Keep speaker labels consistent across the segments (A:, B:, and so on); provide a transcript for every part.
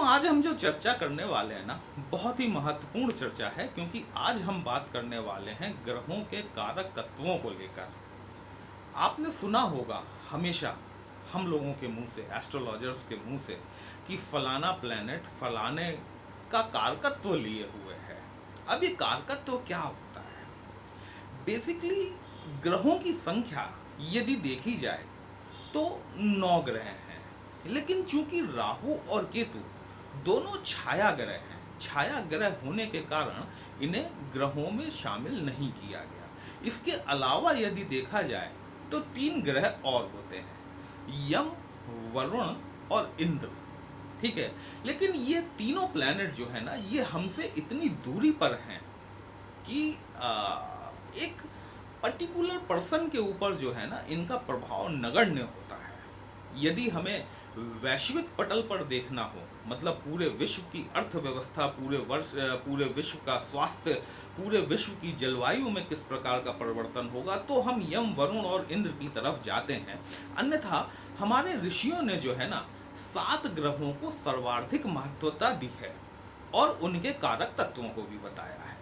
A: आज हम जो चर्चा करने वाले हैं ना, बहुत ही महत्वपूर्ण चर्चा है, क्योंकि आज हम बात करने वाले हैं ग्रहों के कारक तत्वों को लेकर। आपने सुना होगा हमेशा हम लोगों के मुंह से, एस्ट्रोलॉजर्स के मुंह से, कि फलाना प्लेनेट फलाने का कारकत्व लिए हुए है। अब ये कारकत्व क्या होता है? बेसिकली ग्रहों की संख्या यदि देखी जाए तो 9 ग्रह हैं, लेकिन चूंकि राहु और केतु दोनों छाया ग्रह हैं, छाया ग्रह होने के कारण इन्हें ग्रहों में शामिल नहीं किया गया। इसके अलावा यदि देखा जाए तो 3 ग्रह और होते हैं, यम, वरुण और इंद्र। ठीक है, लेकिन ये तीनों प्लैनेट जो है ना, ये हमसे इतनी दूरी पर हैं कि एक पर्टिकुलर पर्सन के ऊपर जो है ना, इनका प्रभाव नगण्य होता है। यदि हमें वैश्विक पटल पर देखना हो, मतलब पूरे विश्व की अर्थव्यवस्था, पूरे विश्व का स्वास्थ्य, पूरे विश्व की जलवायु में किस प्रकार का परिवर्तन होगा, तो हम यम, वरुण और इंद्र की तरफ जाते हैं। अन्यथा हमारे ऋषियों ने जो है ना, 7 ग्रहों को सर्वाधिक महत्वता दी है और उनके कारक तत्वों को भी बताया है।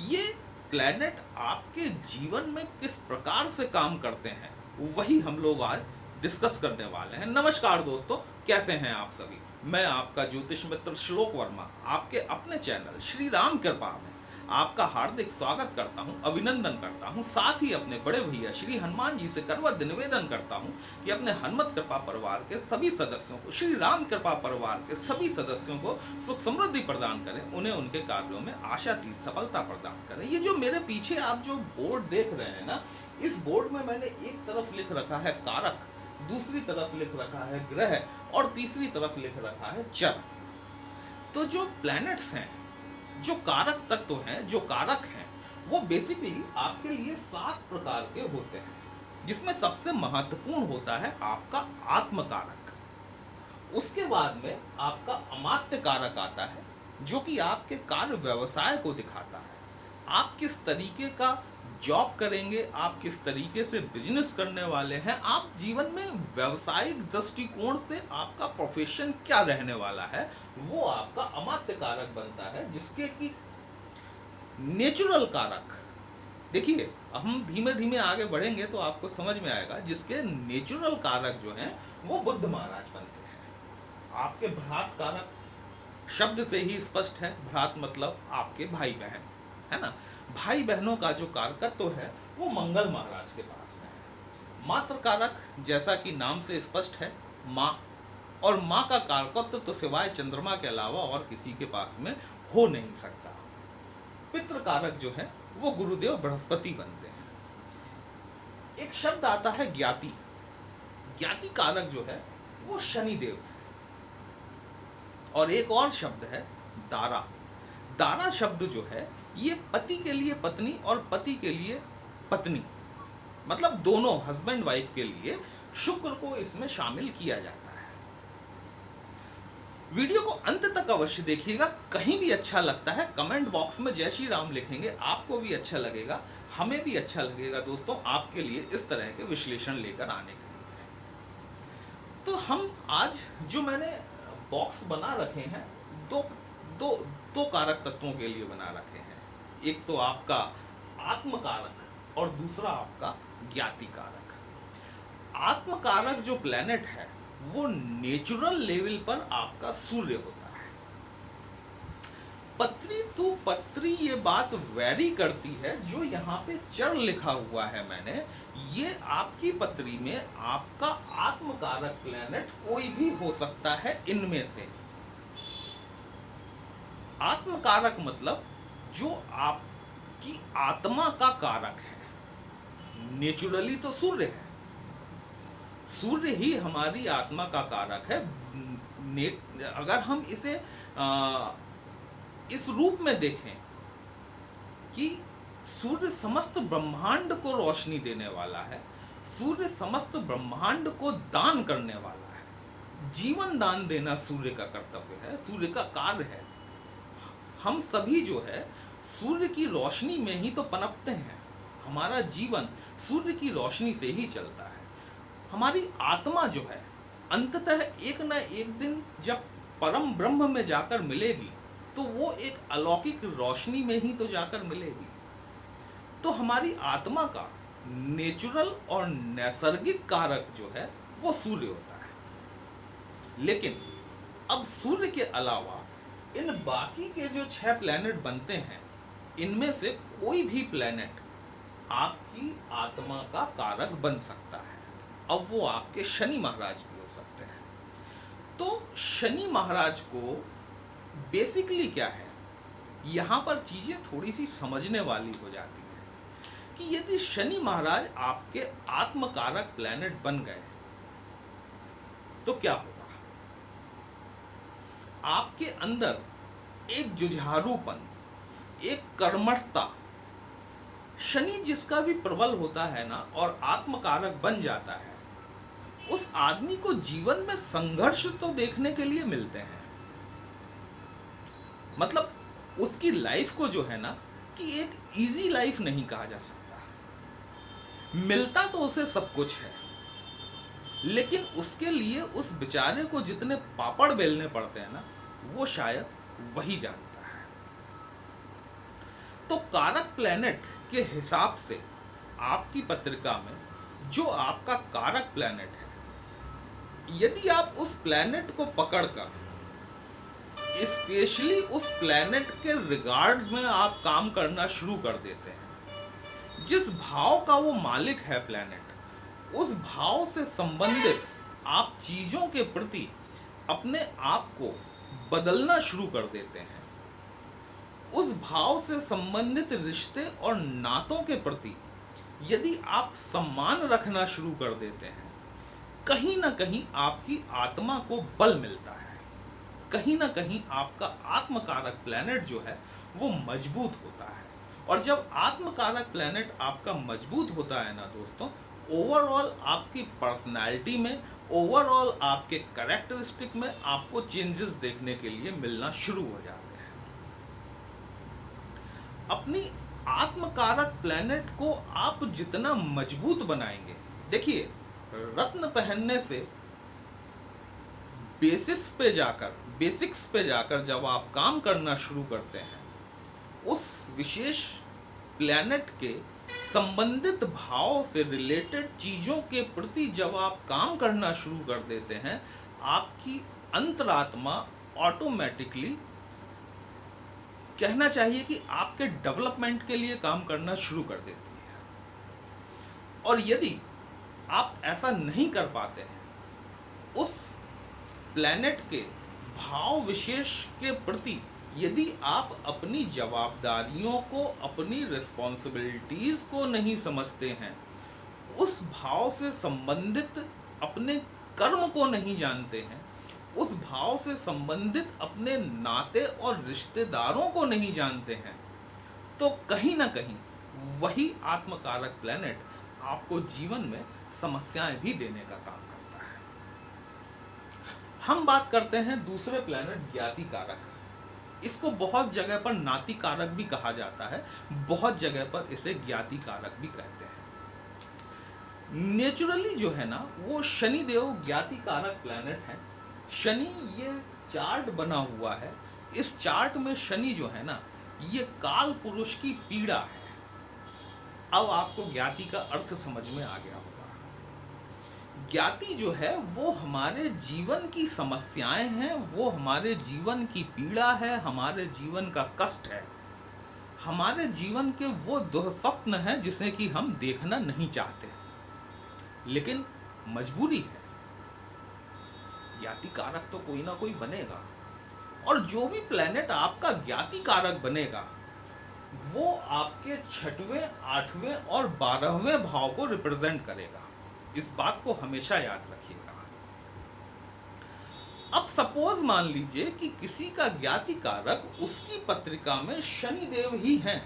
A: ये प्लैनेट आपके जीवन में किस प्रकार से काम करते हैं, वही हम लोग आज डिस्कस करने वाले हैं। नमस्कार दोस्तों, कैसे हैं आप सभी? मैं आपका ज्योतिष मित्र श्लोक वर्मा आपके अपने चैनल श्री राम कृपा में आपका हार्दिक स्वागत करता हूं, अभिनंदन करता हूं। साथ ही अपने बड़े भैया श्री हनुमान जी से करवत निवेदन करता हूं कि अपने हनुमत कृपा परिवार के सभी सदस्यों को, श्री राम कृपा परिवार के सभी सदस्यों को सुख समृद्धि प्रदान करें, उन्हें उनके कार्यों में आशातीत सफलता प्रदान करें। ये जो मेरे पीछे आप जो बोर्ड देख रहे हैं ना, इस बोर्ड में मैंने एक तरफ लिख रखा है कारक, दूसरी तरफ लिख रखा है ग्रह और तीसरी तरफ लिख रखा है चर। तो जो प्लैनेट्स हैं, जो कारक तत्व हैं, जो कारक हैं, वो बेसिकली आपके लिए 7 प्रकार के होते हैं, जिसमें सबसे महत्वपूर्ण होता है आपका आत्म कारक। उसके बाद में आपका अमात्य कारक आता है, जो कि आपके कार्य व्यवसाय को दिखाता है। आप किस तरीके का जॉब करेंगे, आप किस तरीके से बिजनेस करने वाले हैं, आप जीवन में व्यवसायिक दृष्टिकोण से आपका प्रोफेशन क्या रहने वाला है, वो आपका अमात्य कारक बनता है। जिसके कि नेचुरल कारक, देखिए हम धीमे धीमे आगे बढ़ेंगे तो आपको समझ में आएगा, जिसके नेचुरल कारक जो हैं वो बुद्ध महाराज बनते हैं। आपके भ्रात कारक शब्द से ही स्पष्ट है, भ्रात मतलब आपके भाई बहन, है ना। भाई बहनों का जो कारकत्व है वो मंगल महाराज के पास में है। मातृ कारक जैसा कि नाम से स्पष्ट है, माँ, और माँ का कारकत्व तो सिवाय चंद्रमा के अलावा और किसी के पास में हो नहीं सकता। पितृ कारक जो है वो गुरुदेव बृहस्पति बनते हैं। एक शब्द आता है ज्ञाति, ज्ञाति कारक जो है वो शनिदेव है। और एक और शब्द है दारा। दारा शब्द जो है ये पति के लिए पत्नी और पति के लिए पत्नी, मतलब दोनों हस्बैंड वाइफ के लिए शुक्र को इसमें शामिल किया जाता है। वीडियो को अंत तक अवश्य देखिएगा। कहीं भी अच्छा लगता है कमेंट बॉक्स में जय श्री राम लिखेंगे, आपको भी अच्छा लगेगा, हमें भी अच्छा लगेगा दोस्तों, आपके लिए इस तरह के विश्लेषण लेकर आने के लिए। तो हम आज जो मैंने बॉक्स बना रखे हैं, दो कारक तत्वों के लिए बना रखे हैं। एक तो आपका आत्म कारक और दूसरा आपका ज्ञाति कारक। आत्म कारक जो प्लैनेट है वो नेचुरल लेवल पर आपका सूर्य होता है। पत्री टू पत्री ये बात वैरी करती है। जो यहाँ पे चर लिखा हुआ है मैंने, ये आपकी पत्री में आपका आत्म कारक प्लैनेट कोई भी हो सकता है इनमें से। आत्म कारक मतलब जो आपकी आत्मा का कारक है। नेचुरली तो सूर्य है, सूर्य ही हमारी आत्मा का कारक है। अगर हम इसे इस रूप में देखें कि सूर्य समस्त ब्रह्मांड को रोशनी देने वाला है, सूर्य समस्त ब्रह्मांड को दान करने वाला है। जीवन दान देना सूर्य का कर्तव्य है, सूर्य का कार्य है। हम सभी जो है सूर्य की रोशनी में ही तो पनपते हैं। हमारा जीवन सूर्य की रोशनी से ही चलता है। हमारी आत्मा जो है अंततः एक न एक दिन जब परम ब्रह्म में जाकर मिलेगी तो वो एक अलौकिक रोशनी में ही तो जाकर मिलेगी। तो हमारी आत्मा का नेचुरल और नैसर्गिक कारक जो है वो सूर्य होता है। लेकिन अब सूर्य के अलावा इन बाकी के जो 6 प्लैनेट बनते हैं, इनमें से कोई भी प्लैनेट आपकी आत्मा का कारक बन सकता है। अब वो आपके शनि महाराज भी हो सकते हैं। तो शनि महाराज को बेसिकली क्या है, यहाँ पर चीज़ें थोड़ी सी समझने वाली हो जाती हैं कि यदि शनि महाराज आपके आत्मकारक प्लैनेट बन गए तो क्या होगा। आपके अंदर एक जुझारूपन, एक कर्मठता, शनि जिसका भी प्रबल होता है ना और आत्मकारक बन जाता है, उस आदमी को जीवन में संघर्ष तो देखने के लिए मिलते हैं। मतलब उसकी लाइफ को जो है ना कि एक इजी लाइफ नहीं कहा जा सकता। मिलता तो उसे सब कुछ है, लेकिन उसके लिए उस बेचारे को जितने पापड़ बेलने पड़ते हैं ना, वो शायद वही जानता है। तो कारक प्लैनेट के हिसाब से आपकी पत्रिका में जो आपका कारक प्लैनेट है, यदि आप उस प्लैनेट को पकड़कर स्पेशली उस प्लैनेट के रिगार्ड्स में आप काम करना शुरू कर देते हैं, जिस भाव का वो मालिक है प्लैनेट, उस भाव से संबंधित आप चीज़ों के प्रति अपने आप को बदलना शुरू कर देते हैं, उस भाव से संबंधित रिश्ते और नातों के प्रति यदि आप सम्मान रखना शुरू कर देते हैं, कहीं ना कहीं आपकी आत्मा को बल मिलता है, कहीं ना कहीं आपका आत्मकारक प्लैनेट जो है वो मजबूत होता है। और जब आत्मकारक प्लैनेट आपका मजबूत होता है ना दोस्तों, ओवरऑल आपकी पर्सनालिटी में, ओवरऑल आपके कैरेक्टरिस्टिक में आपको चेंजेस देखने के लिए मिलना शुरू हो जाते हैं। अपनी आत्मकारक प्लैनेट को आप जितना मजबूत बनाएंगे, देखिए रत्न पहनने से बेसिक्स पे जाकर जब आप काम करना शुरू करते हैं, उस विशेष प्लैनेट के संबंधित भाव से रिलेटेड चीज़ों के प्रति जब आप काम करना शुरू कर देते हैं, आपकी अंतरात्मा ऑटोमेटिकली, कहना चाहिए कि आपके डेवलपमेंट के लिए काम करना शुरू कर देती है। और यदि आप ऐसा नहीं कर पाते हैं, उस प्लैनेट के भाव विशेष के प्रति यदि आप अपनी जवाबदारियों को, अपनी रिस्पॉन्सिबिलिटीज़ को नहीं समझते हैं, उस भाव से संबंधित अपने कर्म को नहीं जानते हैं, उस भाव से संबंधित अपने नाते और रिश्तेदारों को नहीं जानते हैं, तो कहीं ना कहीं वही आत्मकारक प्लैनेट आपको जीवन में समस्याएं भी देने का काम करता है। हम बात करते हैं दूसरे प्लैनेट ज्ञाति कारक। इसको बहुत जगह पर नाति कारक भी कहा जाता है, बहुत जगह पर इसे ज्ञाति कारक भी कहते हैं। नेचुरली जो है ना वो शनि देव ज्ञाति कारक प्लैनेट है। शनि, ये चार्ट बना हुआ है, इस चार्ट में शनि जो है ना ये काल पुरुष की पीड़ा है। अब आपको ज्ञाति का अर्थ समझ में आ गया होगा। ज्ञाति जो है वो हमारे जीवन की समस्याएं हैं, वो हमारे जीवन की पीड़ा है, हमारे जीवन का कष्ट है, हमारे जीवन के वो दुस्वप्न है जिसे कि हम देखना नहीं चाहते, लेकिन मजबूरी है। ज्ञाति कारक तो कोई ना कोई बनेगा, और जो भी प्लेनेट आपका ज्ञाति कारक बनेगा वो आपके 6वें, 8वें और 12वें भाव को रिप्रेजेंट करेगा। इस बात को हमेशा याद रखिएगा। अब सपोज मान लीजिए कि किसी का ज्ञाति कारक उसकी पत्रिका में शनि देव ही हैं,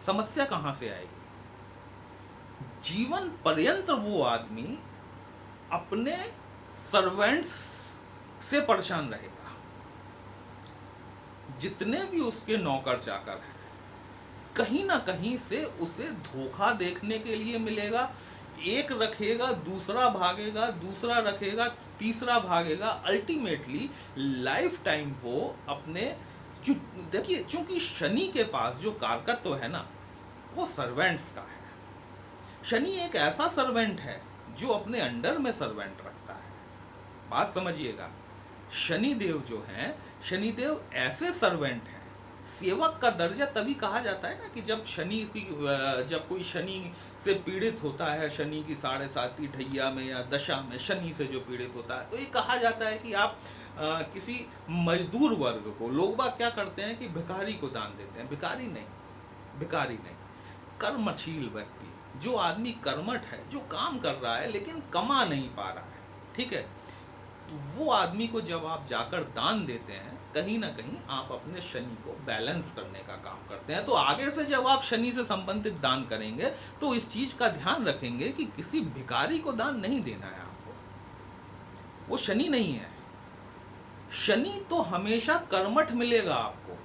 A: समस्या कहां से आएगी? जीवन पर्यंत वो आदमी अपने सर्वेंट्स से परेशान रहेगा। जितने भी उसके नौकर चाकर हैं, कहीं ना कहीं से उसे धोखा देखने के लिए मिलेगा, एक रखेगा, दूसरा भागेगा, दूसरा रखेगा, तीसरा भागेगा, अल्टीमेटली लाइफ टाइम वो अपने देखिए, चूंकि शनि के पास जो कारकत्व है ना, वो सर्वेंट्स का है। शनि एक ऐसा सर्वेंट है जो अपने अंडर में सर्वेंट रखता है। बात समझिएगा, शनिदेव जो हैं, शनिदेव ऐसे सर्वेंट हैं, सेवक का दर्जा तभी कहा जाता है ना कि जब कोई शनि से पीड़ित होता है, शनि की 7.5 ढैया में या दशा में शनि से जो पीड़ित होता है, तो ये कहा जाता है कि आप किसी मजदूर वर्ग को, लोग बाग क्या करते हैं कि भिखारी को दान देते हैं। भिखारी नहीं, कर्मशील व्यक्ति, जो आदमी कर्मठ है, जो काम कर रहा है लेकिन कमा नहीं पा रहा है, ठीक है, तो वो आदमी को जब आप जाकर दान देते हैं, कहीं ना कहीं आप अपने शनि को बैलेंस करने का काम करते हैं। तो आगे से जब आप शनि से संबंधित दान करेंगे तो इस चीज का ध्यान रखेंगे कि किसी भिखारी को दान नहीं देना है आपको, वो शनि नहीं है। शनि तो हमेशा कर्मठ मिलेगा आपको।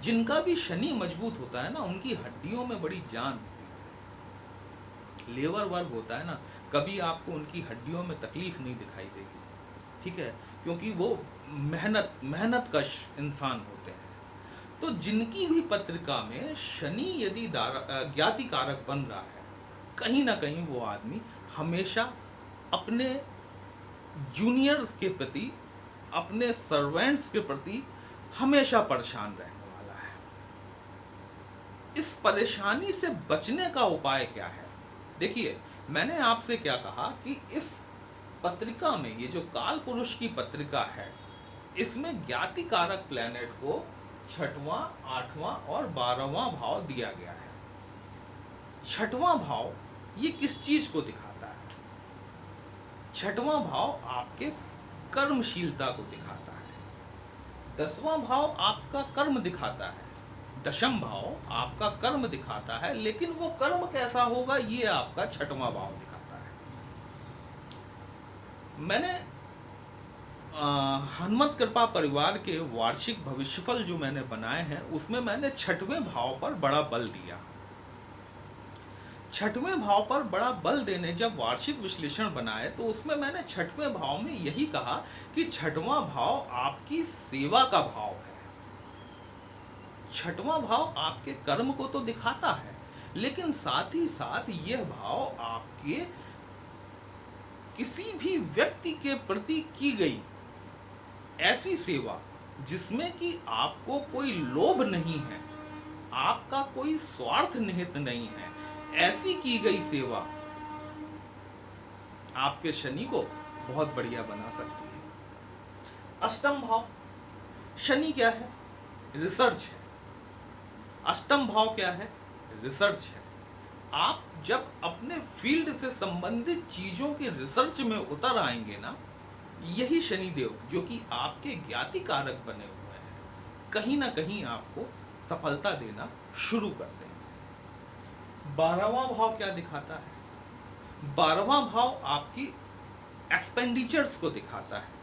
A: जिनका भी शनि मजबूत होता है ना, उनकी हड्डियों में बड़ी जान होती है। लेबर वर्ग होता है ना, कभी आपको उनकी हड्डियों में तकलीफ नहीं दिखाई देगी, ठीक है, क्योंकि वो मेहनतकश इंसान होते हैं। तो जिनकी भी पत्रिका में शनि यदि ज्ञाति कारक बन रहा है, कहीं ना कहीं वो आदमी हमेशा अपने जूनियर्स के प्रति, अपने सर्वेंट्स के प्रति हमेशा परेशान रहने वाला है। इस परेशानी से बचने का उपाय क्या है? देखिए, मैंने आपसे क्या कहा कि इस पत्रिका में, ये जो काल पुरुष की पत्रिका है, इसमें ज्ञाति कारक प्लैनेट को 6वां, 8वां और 12वां भाव दिया गया है। 6वां भाव ये किस चीज को दिखाता है? 6वां भाव आपके कर्मशीलता को दिखाता है। 10वां भाव आपका कर्म दिखाता है। 10म भाव आपका कर्म दिखाता है, लेकिन वो कर्म कैसा होगा ये आपका 6वां भाव दिखाता है। मैंने हनुमत कृपा परिवार के वार्षिक भविष्यफल जो मैंने बनाए हैं, उसमें मैंने 6वें भाव पर बड़ा बल दिया। 6वें भाव पर बड़ा बल देने जब वार्षिक विश्लेषण बनाए, तो उसमें मैंने 6वें भाव में यही कहा कि 6वां भाव आपकी सेवा का भाव है। 6वां भाव आपके कर्म को तो दिखाता है, लेकिन साथ ही साथ यह भाव आपके किसी भी व्यक्ति के प्रति की गई ऐसी सेवा जिसमें कि आपको कोई लोभ नहीं है, आपका कोई स्वार्थ निहित नहीं है, ऐसी की गई सेवा आपके शनि को बहुत बढ़िया बना सकती है। 8म भाव, शनि क्या है? रिसर्च है। 8म भाव क्या है? रिसर्च है। आप जब अपने फील्ड से संबंधित चीजों के रिसर्च में उतर आएंगे ना, यही शनिदेव जो कि आपके ज्ञाति कारक बने हुए हैं, कहीं ना कहीं आपको सफलता देना शुरू कर देंगे। 12वां भाव क्या दिखाता है? 12वां भाव आपकी एक्सपेंडिचर्स को दिखाता है।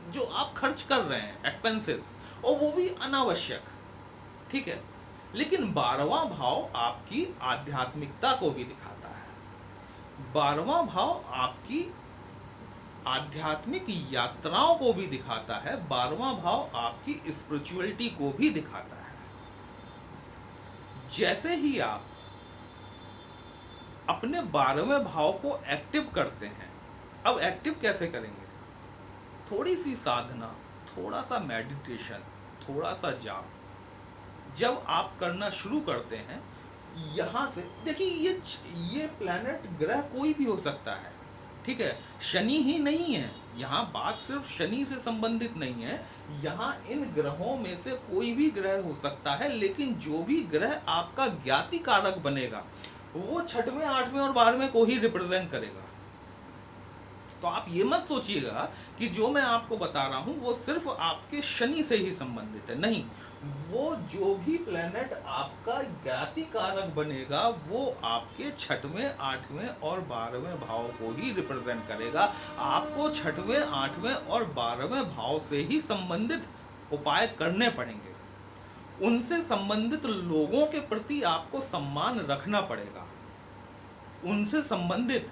A: जो आप खर्च कर रहे हैं, एक्सपेंसेस, और वो भी अनावश्यक, ठीक है। लेकिन 12वां भाव आपकी आध्यात्मिकता को भी दिखाता है। 12वां भाव आपकी आध्यात्मिक यात्राओं को भी दिखाता है। 12वां भाव आपकी स्पिरिचुअलिटी को भी दिखाता है। जैसे ही आप अपने 12वें भाव को एक्टिव करते हैं, अब एक्टिव कैसे करेंगे? थोड़ी सी साधना, थोड़ा सा मेडिटेशन, थोड़ा सा जाप जब आप करना शुरू करते हैं, यहां से देखिए, ये प्लैनेट, ग्रह कोई भी हो सकता है, ठीक है, शनि ही नहीं है। यहाँ बात सिर्फ शनि से संबंधित नहीं है, यहाँ इन ग्रहों में से कोई भी ग्रह हो सकता है, लेकिन जो भी ग्रह आपका ज्ञाति कारक बनेगा, वो 6वें, 8वें और 12वें को ही रिप्रेजेंट करेगा। तो आप ये मत सोचिएगा कि जो मैं आपको बता रहा हूं वो सिर्फ आपके शनि से ही संबंधित है, नहीं। वो जो भी प्लैनेट आपका ज्ञाति कारक बनेगा, वो आपके 6वें, 8वें और 12वें भाव को ही रिप्रेजेंट करेगा। आपको 6वें, 8वें और 12वें भाव से ही संबंधित उपाय करने पड़ेंगे। उनसे संबंधित लोगों के प्रति आपको सम्मान रखना पड़ेगा। उनसे संबंधित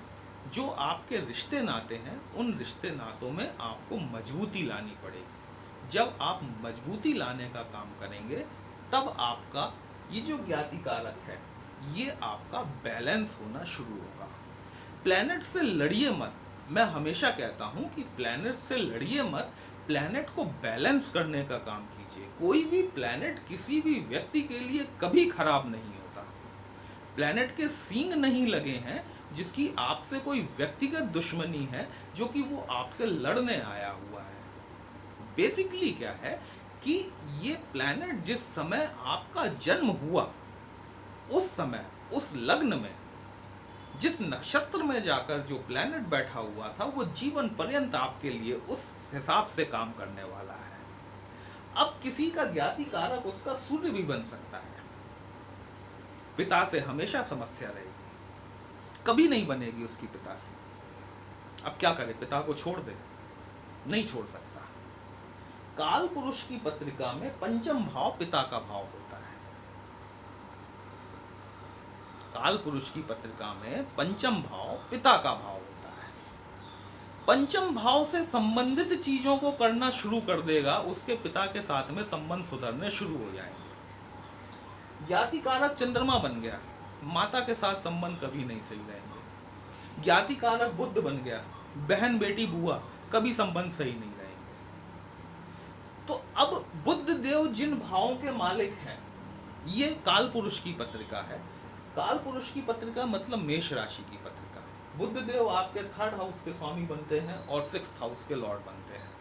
A: जो आपके रिश्ते नाते हैं, उन रिश्ते नातों में आपको मजबूती लानी पड़ेगी। जब आप मजबूती लाने का काम करेंगे तब आपका ये जो ज्ञाति कारक है ये आपका बैलेंस होना शुरू होगा। प्लैनेट से लड़िए मत। मैं हमेशा कहता हूँ कि प्लैनेट से लड़िए मत, प्लैनेट को बैलेंस करने का काम कीजिए। कोई भी प्लैनेट किसी भी व्यक्ति के लिए कभी खराब नहीं होता। प्लैनेट के सींग नहीं लगे हैं जिसकी आपसे कोई व्यक्तिगत दुश्मनी है, जो कि वो आपसे लड़ने आया हुआ है। बेसिकली क्या है कि ये प्लैनेट जिस समय आपका जन्म हुआ उस समय, उस लग्न में, जिस नक्षत्र में जाकर जो प्लैनेट बैठा हुआ था वो जीवन पर्यंत आपके लिए उस हिसाब से काम करने वाला है। अब किसी का ज्ञाति कारक उसका सूर्य भी बन सकता है। पिता से हमेशा समस्या रहेगी, कभी नहीं बनेगी उसकी पिता से। अब क्या करे, पिता को छोड़ दे? नहीं छोड़ सकता। काल पुरुष की पत्रिका में पंचम भाव पिता का भाव होता है। काल पुरुष की पत्रिका में पंचम भाव पिता का भाव होता है। पंचम भाव से संबंधित चीजों को करना शुरू कर देगा, उसके पिता के साथ में संबंध सुधरने शुरू हो जाएंगे। ज्ञाति कारक चंद्रमा बन गया, माता के साथ संबंध कभी नहीं सही रहेंगे। ज्ञाति कारक बुध बन गया, बहन बेटी बुआ, कभी संबंध सही नहीं रहेंगे। तो अब बुध देव जिन भावों के मालिक हैं, ये काल पुरुष की पत्रिका है। काल पुरुष की पत्रिका मतलब मेष राशि की पत्रिका। बुध देव आपके 3rd हाउस के स्वामी बनते हैं और 6th हाउस के लॉर्ड बनते हैं।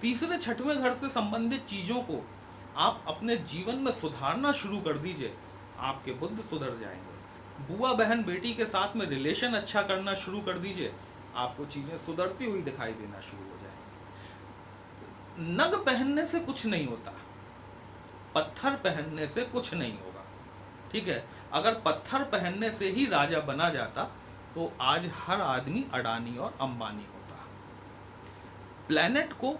A: तीसरे छठवें घर से संबंधित चीजों को आप अपने जीवन में सुधारना शुरू कर दीजिए, आपके बुध सुधर जाएंगे। बुआ बहन बेटी के साथ में रिलेशन अच्छा करना शुरू कर दीजिए, आपको चीजें सुधरती हुई दिखाई देना शुरू हो जाएंगी। नग पहनने से कुछ नहीं होता, पत्थर पहनने से कुछ नहीं होगा। ठीक है, अगर पत्थर पहनने से ही राजा बना जाता तो आज हर आदमी अडानी और अंबानी होता। प्लैनेट को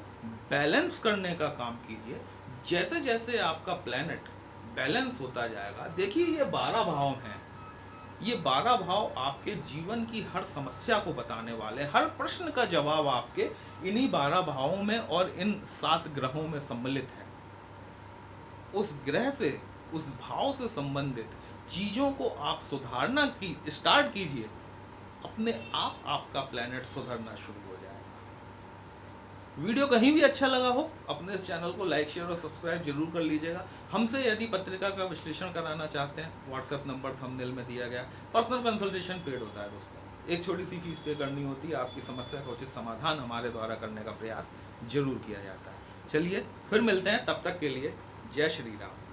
A: बैलेंस करने का काम कीजिए। जैसे जैसे आपका प्लैनेट बैलेंस होता जाएगा, देखिए ये 12 भाव हैं, ये 12 भाव आपके जीवन की हर समस्या को बताने वाले, हर प्रश्न का जवाब आपके इन्हीं 12 भावों में और इन 7 ग्रहों में सम्मिलित है। उस ग्रह से, उस भाव से संबंधित चीजों को आप सुधारना की स्टार्ट कीजिए, अपने आप आपका प्लैनेट सुधरना शुरू हो जाएगा। वीडियो कहीं भी अच्छा लगा हो, अपने इस चैनल को लाइक शेयर और सब्सक्राइब जरूर कर लीजिएगा। हमसे यदि पत्रिका का विश्लेषण कराना चाहते हैं, व्हाट्सएप नंबर थंबनेल में दिया गया। पर्सनल कंसल्टेशन पेड होता है दोस्तों, एक छोटी सी फीस पे करनी होती है। आपकी समस्या का उचित समाधान हमारे द्वारा करने का प्रयास जरूर किया जाता है। चलिए फिर मिलते हैं, तब तक के लिए जय श्री राम।